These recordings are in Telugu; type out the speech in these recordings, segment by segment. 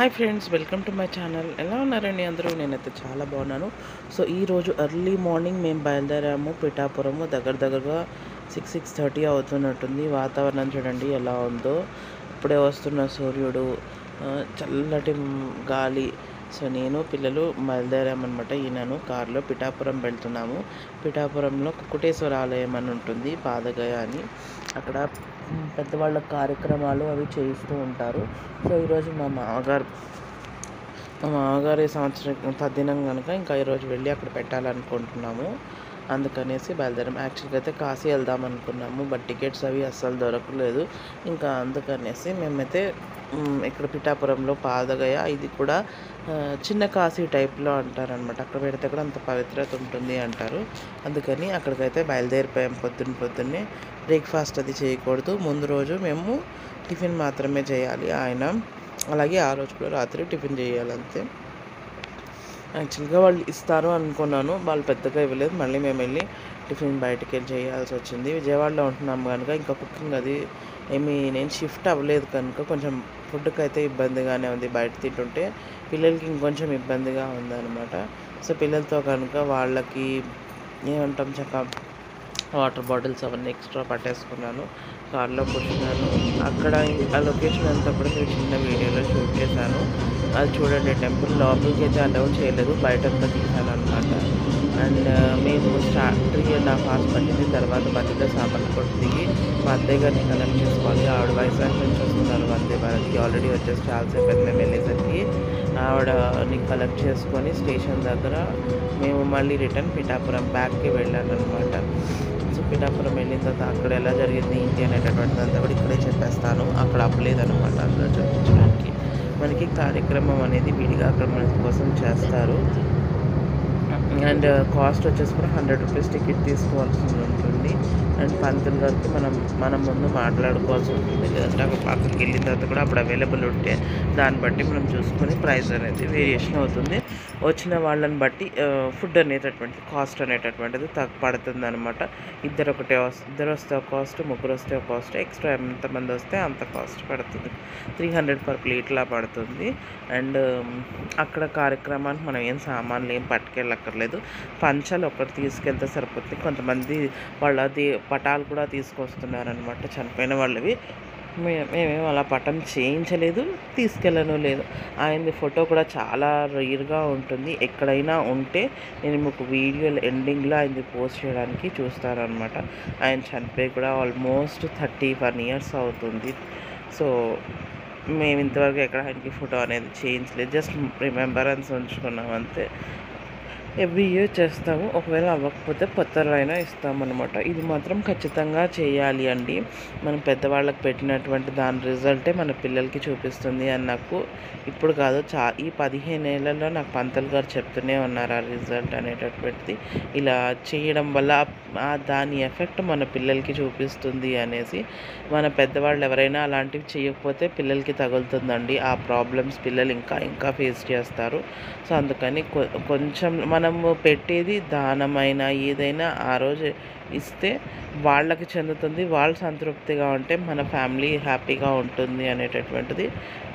Hi friends, welcome to my channel. ఎలా ఉన్నారండి అందరూ? నేనైతే చాలా బాగున్నాను. సో ఈరోజు ఎర్లీ మార్నింగ్ మేము బయలుదేరాము పిఠాపురము. దగ్గరగా 6:30 అవుతున్నట్టుంది. వాతావరణం చూడండి ఎలా ఉందో. ఇప్పుడే వస్తున్న సూర్యుడు, చల్లటి గాలి. సో నేను పిల్లలు బయలుదేరామన్నమాట. ఈయనను కారులో పిఠాపురం వెళ్తున్నాము. పిఠాపురంలో కుకుటేశ్వర ఆలయం అని ఉంటుంది, పాదగయ అని. అక్కడ పెద్దవాళ్ళ కార్యక్రమాలు అవి చేయిస్తూ ఉంటారు. సో ఈరోజు మా మామగారి సంవత్సరం తద్దినం కనుక ఇంకా ఈరోజు వెళ్ళి అక్కడ పెట్టాలనుకుంటున్నాము. అందుకనేసి బయలుదేరాము. యాక్చువల్గా అయితే కాశీ వెళ్దాం అనుకున్నాము, బట్ టికెట్స్ అవి అస్సలు దొరకలేదు. ఇంకా అందుకనేసి మేమైతే ఇక్కడ పిఠాపురంలో పాదగయ, ఇది కూడా చిన్న కాశీ టైప్లో అంటారనమాట. అక్కడ పెడితే కూడా అంత పవిత్రత ఉంటుంది అంటారు. అందుకని అక్కడికైతే బయలుదేరిపోయాం. పొద్దున్నే బ్రేక్ఫాస్ట్ అది చేయకూడదు. ముందు రోజు మేము టిఫిన్ మాత్రమే చేయాలి ఆయన. అలాగే ఆ రోజు కూడా రాత్రి టిఫిన్ చేయాలి అంతే. యాక్చువల్గా వాళ్ళు ఇస్తారు అనుకున్నాను, వాళ్ళు పెద్దగా ఇవ్వలేదు. మళ్ళీ మేము వెళ్ళి టిఫిన్ బయటికి వెళ్ళి చేయాల్సి వచ్చింది. విజయవాడలో ఉంటున్నాము కనుక ఇంకా కుకింగ్ అది నేను షిఫ్ట్ అవ్వలేదు కనుక కొంచెం ఫుడ్కి అయితే ఇబ్బందిగానే ఉంది. బయట తింటుంటే పిల్లలకి ఇంకొంచెం ఇబ్బందిగా ఉందన్నమాట. సో పిల్లలతో కనుక వాళ్ళకి ఏమంటాం వాటర్ బాటిల్స్ అవన్నీ ఎక్స్ట్రా పట్టేసుకున్నాను, కార్లో కూర్చున్నాను. అక్కడ ఆ లొకేషన్ అంతా కూడా నేను చిన్న వీడియోలో షూట్ చేశాను. అది చూడండి. టెంపుల్ లోపలికి అయితే అలౌ చేయలేదు, బయటంతా తీశాను అనమాట. అండ్ మేము 3.5 hours పట్టింది. తర్వాత మధ్యలో సామాన్లు కొట్టి దిగి మా అత్తయ్య గారిని కలెక్ట్ చేసుకోవాలి. ఆవిడ వైజాగ్ నుంచి వస్తున్నారు వందే భారత్కి. ఆల్రెడీ వచ్చేసి చాలాసేపు అయితే మేము వెళ్ళేసరికి ఆవిడని కలెక్ట్ చేసుకొని స్టేషన్ దగ్గర మేము మళ్ళీ రిటర్న్ పిఠాపురం బ్యాక్కి వెళ్ళాను అనమాట. సో పిఠాపురం వెళ్ళిన తర్వాత అక్కడ ఎలా జరిగింది ఏంటి అనేటటువంటిది అంతా కూడా ఇక్కడే చెప్పేస్తాను. అక్కడ అవ్వలేదన్నమాట అందులో చూపించడానికి. మనకి కార్యక్రమం అనేది విడిగా అక్కడ మన కోసం చేస్తారు. అండ్ కాస్ట్ వచ్చేసి కూడా 100 రూపీస్ టికెట్ తీసుకోవాల్సి ఉంటుంది. అండ్ పంతులు గారికి మనం ముందు మాట్లాడుకోవాల్సి ఉంటుంది. లేదంటే అక్కడ పక్కకి వెళ్ళిన తర్వాత కూడా అప్పుడు అవైలబుల్ ఉంటే దాన్ని బట్టి మనం చూసుకొని ప్రైస్ అనేది వేరియేషన్ అవుతుంది. వచ్చిన వాళ్ళని బట్టి ఫుడ్ అనేటటువంటిది, కాస్ట్ అనేటటువంటిది పడుతుంది అనమాట. ఇద్దరు వస్తే ఒక కాస్ట్, ముగ్గురు వస్తే ఒక కాస్ట్, ఎక్స్ట్రా ఎంతమంది వస్తే అంత కాస్ట్ పడుతుంది. 300 per plate లా పడుతుంది. అండ్ అక్కడ కార్యక్రమానికి మనం ఏం సామాన్లు ఏం పట్టుకెళ్ళక్కర్లేదు. పంచలు ఒకటి తీసుకెళ్తే సరిపోతుంది. కొంతమంది వాళ్ళది పటాలు కూడా తీసుకొస్తున్నారనమాట, చనిపోయిన వాళ్ళవి. మేమేమో అలా పటం చేయించలేదు, తీసుకెళ్ళను లేదు. ఆయనది ఫోటో కూడా చాలా రేర్గా ఉంటుంది. ఎక్కడైనా ఉంటే నేను మీకు వీడియో ఎండింగ్లో ఆయనది పోస్ట్ చేయడానికి చూస్తారనమాట. ఆయన చనిపోయి కూడా ఆల్మోస్ట్ 31 years అవుతుంది. సో మేము ఇంతవరకు ఎక్కడ ఆయనకి ఫోటో అనేది చేయించలేదు, జస్ట్ రిమెంబరెన్స్ ఉంచుకున్నాం అంతే. ఎవ్రీ ఇయర్ చేస్తాము. ఒకవేళ అవ్వకపోతే పత్రాలైనా ఇస్తామన్నమాట. ఇది మాత్రం ఖచ్చితంగా చేయాలి అండి. మనం పెద్దవాళ్ళకి పెట్టినటువంటి దాని రిజల్టే మన పిల్లలకి చూపిస్తుంది అని నాకు ఇప్పుడు కాదు, ఈ 15 ఏళ్లలో నాకు పంతులు గారు చెప్తూనే ఉన్నారు ఆ రిజల్ట్ అనేటటువంటిది. ఇలా చేయడం వల్ల దాని ఎఫెక్ట్ మన పిల్లలకి చూపిస్తుంది అనేసి. మన పెద్దవాళ్ళు ఎవరైనా అలాంటివి చేయకపోతే పిల్లలకి తగులుతుందండి. ఆ ప్రాబ్లమ్స్ పిల్లలు ఇంకా ఫేస్ చేస్తారు. సో అందుకని కొంచెం మనము పెట్టేది దానమైనా ఏదైనా ఆ రోజు ఇస్తే వాళ్ళకి చెందుతుంది. వాళ్ళు సంతృప్తిగా ఉంటే మన ఫ్యామిలీ హ్యాపీగా ఉంటుంది అనేటటువంటిది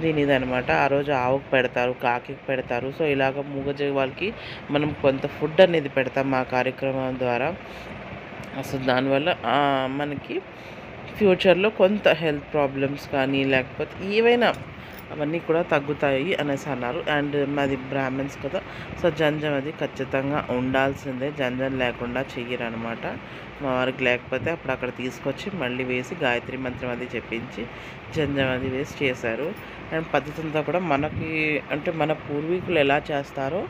దీనిదనమాట. ఆ రోజు ఆవుకు పెడతారు, కాకికి పెడతారు. సో ఇలాగ మూగజీవాలకి మనం కొంత ఫుడ్ అనేది పెడతాం ఆ కార్యక్రమం ద్వారా. అసలు దానివల్ల మనకి ఫ్యూచర్లో కొంత హెల్త్ ప్రాబ్లమ్స్ కానీ లేకపోతే ఏవైనా అవన్నీ కూడా తగ్గుతాయి అనేసి అన్నారు. అండ్ మాది బ్రాహ్మణ్స్ కదా, సో జంజం అది ఖచ్చితంగా ఉండాల్సిందే. జంజం లేకుండా చెయ్యరనమాట. మా వారికి లేకపోతే అప్పుడు అక్కడ తీసుకొచ్చి మళ్ళీ వేసి గాయత్రి మంత్రం అది చెప్పించి జంజం అది వేసి చేశారు. అండ్ పద్ధతి అంతా కూడా మనకి అంటే మన పూర్వీకులు ఎలా చేస్తారో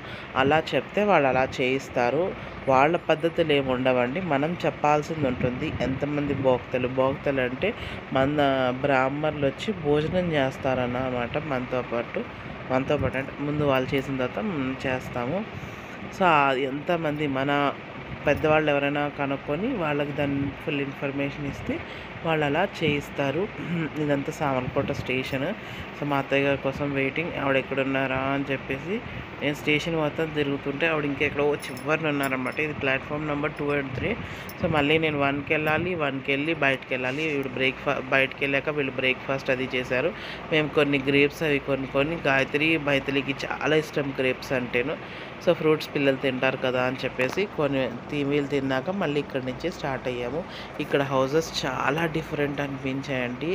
అలా చెప్తే వాళ్ళు అలా చేయిస్తారు. వాళ్ళ పద్ధతులు ఏమి ఉండవండి, మనం చెప్పాల్సింది ఉంటుంది. ఎంతమంది భోక్తలు అంటే మన బ్రాహ్మణులు వచ్చి భోజనం చేస్తారన్నమాట మనతో పాటు అంటే ముందు వాళ్ళు చేసిన తర్వాత మనం చేస్తాము. సో ఎంతమంది మన పెద్దవాళ్ళు ఎవరైనా కనుక్కొని వాళ్ళకి దాన్ని ఫుల్ ఇన్ఫర్మేషన్ ఇస్తే వాళ్ళు అలా చేయిస్తారు. ఇదంతా సామర్లకోట స్టేషన్. సో మా అత్తయ్య గారి కోసం వెయిటింగ్. ఆవిడ ఎక్కడున్నారా అని చెప్పేసి నేను స్టేషన్ మొత్తం తిరుగుతుంటే ఆవిడ ఇంకెక్కడో చివరిన ఉన్నారనమాట. ఇది ప్లాట్ఫామ్ నెంబర్ 2 and 3. సో మళ్ళీ నేను 1కి వెళ్ళాలి, 1కి వెళ్ళి బయటకు వెళ్ళాలి. వీడు బయటకు వెళ్ళాక వీళ్ళు బ్రేక్ఫాస్ట్ అది చేశారు. మేము కొన్ని గ్రేప్స్ అవి కొన్ని మైథిలికి చాలా ఇష్టం గ్రేప్స్ అంటేను. సో ఫ్రూట్స్ పిల్లలు తింటారు కదా అని చెప్పేసి వీళ్ళు తిన్నాక మళ్ళీ ఇక్కడి నుంచి స్టార్ట్ అయ్యాము. ఇక్కడ హౌసెస్ చాలా డిఫరెంట్ అనిపించాయండి.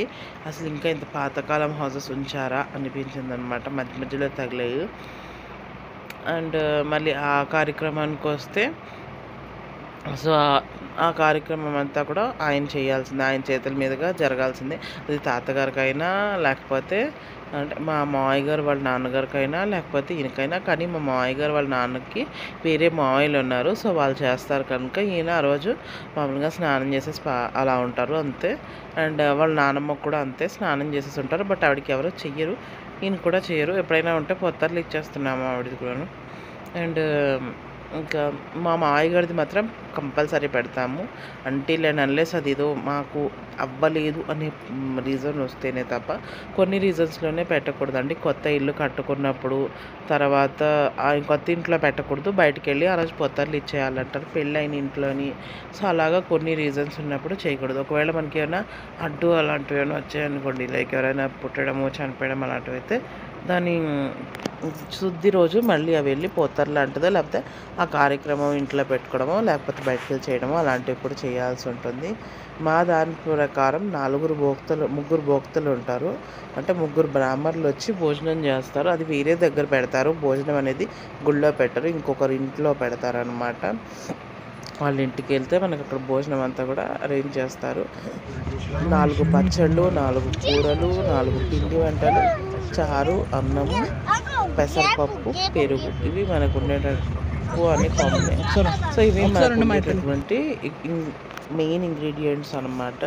అసలు ఇంకా ఇంత పాతకాలం హౌసెస్ ఉంచారా అనిపించింది అనమాట. మధ్య మధ్యలో తగిలేవి. అండ్ మళ్ళీ ఆ కార్యక్రమానికి వస్తే సో ఆ కార్యక్రమం అంతా కూడా ఆయన చేయాల్సిందే, ఆయన చేతుల మీదుగా జరగాల్సిందే. అది తాతగారికైనా లేకపోతే అంటే మా మావయ్య గారు వాళ్ళ నాన్నగారికైనా లేకపోతే ఈయనకైనా. కానీ మా మావయ్య గారు వాళ్ళ నాన్నకి వేరే మావయ్యలు ఉన్నారు. సో వాళ్ళు చేస్తారు కనుక ఈయన ఆ రోజు మామూలుగా స్నానం చేసేసి అలా ఉంటారు అంతే. అండ్ వాళ్ళ నాన్నమ్మ కూడా అంతే, స్నానం చేసేసి ఉంటారు. బట్ ఆవిడకి ఎవరు చెయ్యరు, ఈయన కూడా చేయరు. ఎప్పుడైనా ఉంటే పొత్తర్లు ఇచ్చేస్తున్నాము ఆవిడది కూడాను. అండ్ ఇంకా మా మావయ్య గారిది మాత్రం కంపల్సరీ పెడతాము. అంటిల్ అండ్ అన్లెస్ అది ఏదో మాకు అవ్వలేదు అనే రీజన్ వస్తేనే తప్ప కొన్ని రీజన్స్లోనే పెట్టకూడదండి. కొత్త ఇల్లు కట్టుకున్నప్పుడు, తర్వాత కొత్త ఇంట్లో పెట్టకూడదు, బయటికి వెళ్ళి ఆ రోజు పొత్తర్లు ఇచ్చేయాలంటారు పెళ్ళైన ఇంట్లోని. సో అలాగా కొన్ని రీజన్స్ ఉన్నప్పుడు చేయకూడదు. ఒకవేళ మనకి ఏమైనా అడ్డు అలాంటివి ఏమైనా వచ్చాయనుకోండి, లైక్ ఎవరైనా పుట్టడము చనిపోవడం అలాంటివి అయితే దాని శుద్ధి రోజు మళ్ళీ అవి వెళ్ళి పోతారు లాంటిదో లేకపోతే ఆ కార్యక్రమం ఇంట్లో పెట్టుకోవడమో లేకపోతే బయటకు వెళ్ళి చేయడమో అలాంటివి కూడా చేయాల్సి ఉంటుంది. మా దాని ప్రకారం ముగ్గురు భోక్తలు ఉంటారు. అంటే ముగ్గురు బ్రాహ్మణులు వచ్చి భోజనం చేస్తారు. అది వేరే దగ్గర పెడతారు. భోజనం అనేది గుళ్ళో పెట్టరు, ఇంకొకరి ఇంట్లో పెడతారనమాట. వాళ్ళ ఇంటికి వెళ్తే మనకు అక్కడ భోజనం అంతా కూడా అరేంజ్ చేస్తారు. 4 పచ్చళ్ళు, 4 కూరలు, 4 పిండి వంటలు, చారు, అన్నము, పెసరపప్పు, పెరుగు, ఇవి మనకు ఉండేటట్టు అన్ని కాంబినేషన్. సో ఇవి మనకు ఉండేటటువంటి మెయిన్ ఇంగ్రీడియంట్స్ అన్నమాట.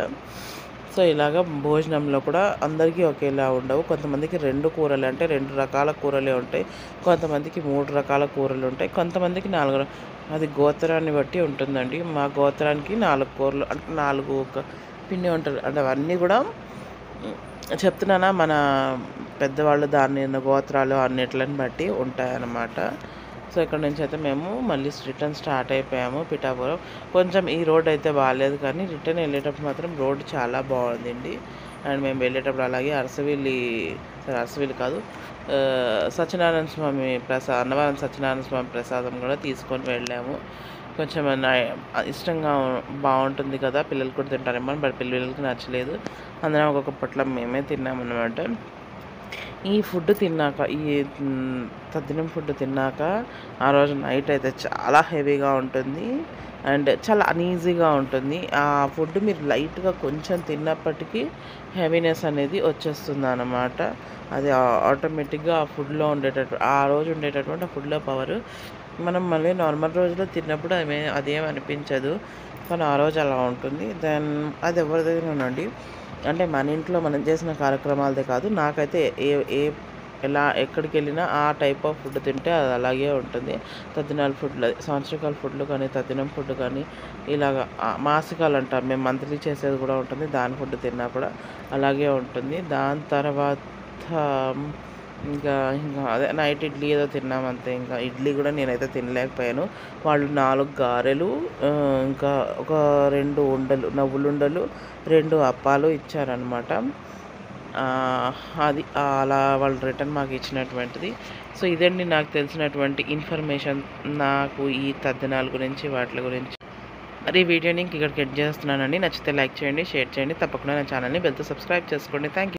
సో ఇలాగ భోజనంలో కూడా అందరికీ ఒకేలా ఉండవు. కొంతమందికి 2 కూరలు అంటే 2 రకాల కూరలే ఉంటాయి, కొంతమందికి 3 రకాల కూరలు ఉంటాయి, కొంతమందికి 4. అది గోత్రాన్ని బట్టి ఉంటుందండి. మా గోత్రానికి 4 కూరలు అంటే 4 పిండి వంటలు అంటే అవన్నీ కూడా చెప్తున్నానా, మన పెద్దవాళ్ళు దాన్ని గోత్రాలు అన్నిట్లని బట్టి ఉంటాయన్నమాట. సో ఇక్కడ నుంచి అయితే మేము మళ్ళీ రిటర్న్ స్టార్ట్ అయిపోయాము పిఠాపురం. కొంచెం ఈ రోడ్ అయితే బాగాలేదు, కానీ రిటర్న్ వెళ్ళేటప్పుడు మాత్రం రోడ్ చాలా బాగుందండి. అండ్ మేము వెళ్ళేటప్పుడు అలాగే అరసవిల్లి కాదు, సత్యనారాయణ స్వామి అన్నవరం సత్యనారాయణ స్వామి ప్రసాదం కూడా తీసుకొని వెళ్ళాము. కొంచెం ఇష్టంగా బాగుంటుంది కదా, పిల్లలు కూడా తింటారేమో, బట్ పిల్లలకి నచ్చలేదు. అందరం ఒక్కొక్క పొట్లం మేమే తిన్నామన్నమాట. ఈ ఫుడ్ తిన్నాక, ఈ తద్దినం ఫుడ్ తిన్నాక ఆ రోజు నైట్ అయితే చాలా హెవీగా ఉంటుంది అండ్ చాలా అనీజీగా ఉంటుంది. ఆ ఫుడ్ మీరు లైట్గా కొంచెం తిన్నప్పటికీ హెవీనెస్ అనేది వచ్చేస్తుంది అన్నమాట. అది ఆటోమేటిక్గా ఆ ఫుడ్లో ఆ రోజు ఉండేటటువంటి ఆ ఫుడ్లో పవర్ మనం మళ్ళీ నార్మల్ రోజులో తిన్నప్పుడు అదేం అనిపించదు, కానీ ఆ రోజు అలా ఉంటుంది. దెన్ అది ఎవరి దగ్గర ఉండండి, అంటే మన ఇంట్లో మనం చేసిన కార్యక్రమాలదే కాదు, నాకైతే ఎక్కడికి వెళ్ళినా ఆ టైప్ ఆఫ్ ఫుడ్ తింటే అది అలాగే ఉంటుంది. తద్దినాల ఫుడ్లు, సంవత్సరకాల ఫుడ్లు కానీ తద్దినం ఫుడ్ కానీ ఇలాగ మాసికాలు అంటారు, మేము మంత్లీ చేసేది కూడా ఉంటుంది. దాని ఫుడ్ తిన్నా కూడా అలాగే ఉంటుంది. దాని తర్వాత ఇంకా అదే నైట్ ఇడ్లీ ఏదో తిన్నామంతే. ఇంకా ఇడ్లీ కూడా నేనైతే తినలేకపోయాను. వాళ్ళు 4 గారెలు, ఇంకా ఒక 2 ఉండలు, నవ్వులుండలు, 2 అప్పాలు ఇచ్చారనమాట. అది అలా వాళ్ళు రిటర్న్ మాకు ఇచ్చినటువంటిది. సో ఇదండి నాకు తెలిసినటువంటి ఇన్ఫర్మేషన్ నాకు ఈ తద్దినాల గురించి, వాటి గురించి. మరి ఈ వీడియోని ఇక్కడికి ఎడ్ చేస్తున్నానండి. నచ్చితే లైక్ చేయండి, షేర్ చేయండి, తప్పకుండా నా ఛానల్ని బెల్తో సబ్స్క్రైబ్ చేసుకోండి. Thank you.